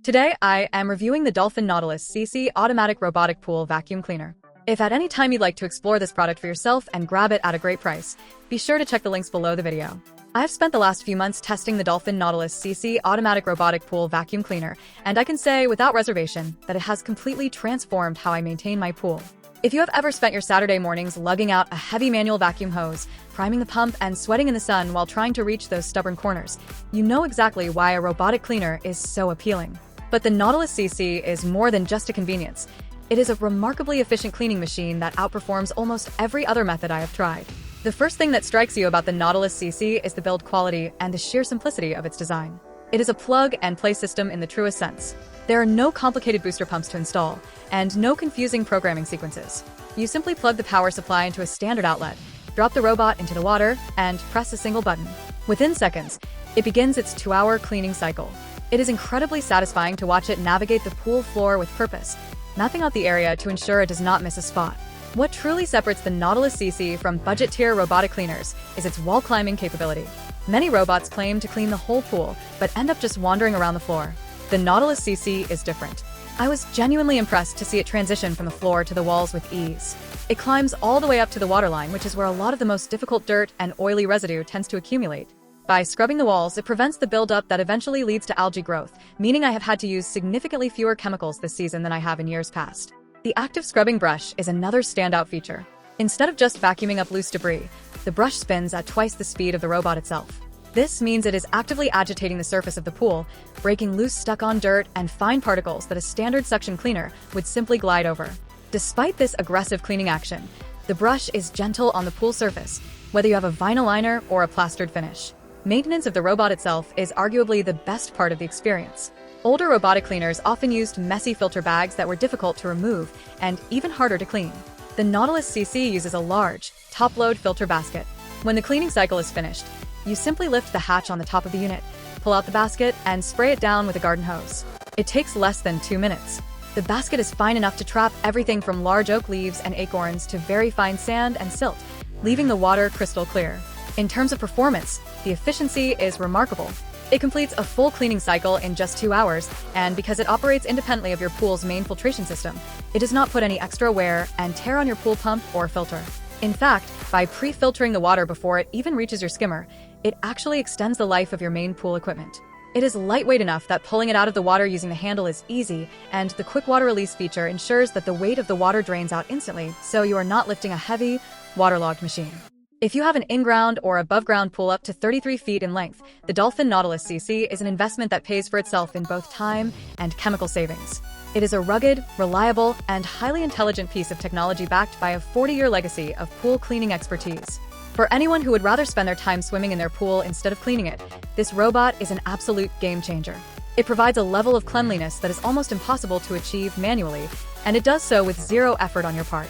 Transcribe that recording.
Today, I am reviewing the Dolphin Nautilus CC Automatic Robotic Pool Vacuum Cleaner. If at any time you'd like to explore this product for yourself and grab it at a great price, be sure to check the links below the video. I've spent the last few months testing the Dolphin Nautilus CC Automatic Robotic Pool Vacuum Cleaner, and I can say without reservation that it has completely transformed how I maintain my pool. If you have ever spent your Saturday mornings lugging out a heavy manual vacuum hose, priming the pump, and sweating in the sun while trying to reach those stubborn corners, you know exactly why a robotic cleaner is so appealing. But the Nautilus CC is more than just a convenience. It is a remarkably efficient cleaning machine that outperforms almost every other method I have tried. The first thing that strikes you about the Nautilus CC is the build quality and the sheer simplicity of its design. It is a plug-and-play system in the truest sense. There are no complicated booster pumps to install, and no confusing programming sequences. You simply plug the power supply into a standard outlet, drop the robot into the water, and press a single button. Within seconds, it begins its 2-hour cleaning cycle. It is incredibly satisfying to watch it navigate the pool floor with purpose, mapping out the area to ensure it does not miss a spot. What truly separates the Nautilus CC from budget-tier robotic cleaners is its wall-climbing capability. Many robots claim to clean the whole pool, but end up just wandering around the floor. The Nautilus CC is different. I was genuinely impressed to see it transition from the floor to the walls with ease. It climbs all the way up to the waterline, which is where a lot of the most difficult dirt and oily residue tends to accumulate. By scrubbing the walls, it prevents the buildup that eventually leads to algae growth, meaning I have had to use significantly fewer chemicals this season than I have in years past. The active scrubbing brush is another standout feature. Instead of just vacuuming up loose debris, the brush spins at twice the speed of the robot itself. This means it is actively agitating the surface of the pool, breaking loose stuck-on dirt and fine particles that a standard suction cleaner would simply glide over. Despite this aggressive cleaning action, the brush is gentle on the pool surface, whether you have a vinyl liner or a plastered finish. Maintenance of the robot itself is arguably the best part of the experience. Older robotic cleaners often used messy filter bags that were difficult to remove and even harder to clean. The Nautilus CC uses a large, top-load filter basket. When the cleaning cycle is finished, you simply lift the hatch on the top of the unit, pull out the basket, and spray it down with a garden hose. It takes less than 2 minutes. The basket is fine enough to trap everything from large oak leaves and acorns to very fine sand and silt, leaving the water crystal clear. In terms of performance, the efficiency is remarkable. It completes a full cleaning cycle in just 2 hours, and because it operates independently of your pool's main filtration system, it does not put any extra wear and tear on your pool pump or filter. In fact, by pre-filtering the water before it even reaches your skimmer, it actually extends the life of your main pool equipment. It is lightweight enough that pulling it out of the water using the handle is easy, and the quick water release feature ensures that the weight of the water drains out instantly, so you are not lifting a heavy, waterlogged machine. If you have an in-ground or above-ground pool up to 33 feet in length, the Dolphin Nautilus CC is an investment that pays for itself in both time and chemical savings. It is a rugged, reliable, and highly intelligent piece of technology backed by a 40-year legacy of pool cleaning expertise. For anyone who would rather spend their time swimming in their pool instead of cleaning it, this robot is an absolute game-changer. It provides a level of cleanliness that is almost impossible to achieve manually, and it does so with zero effort on your part.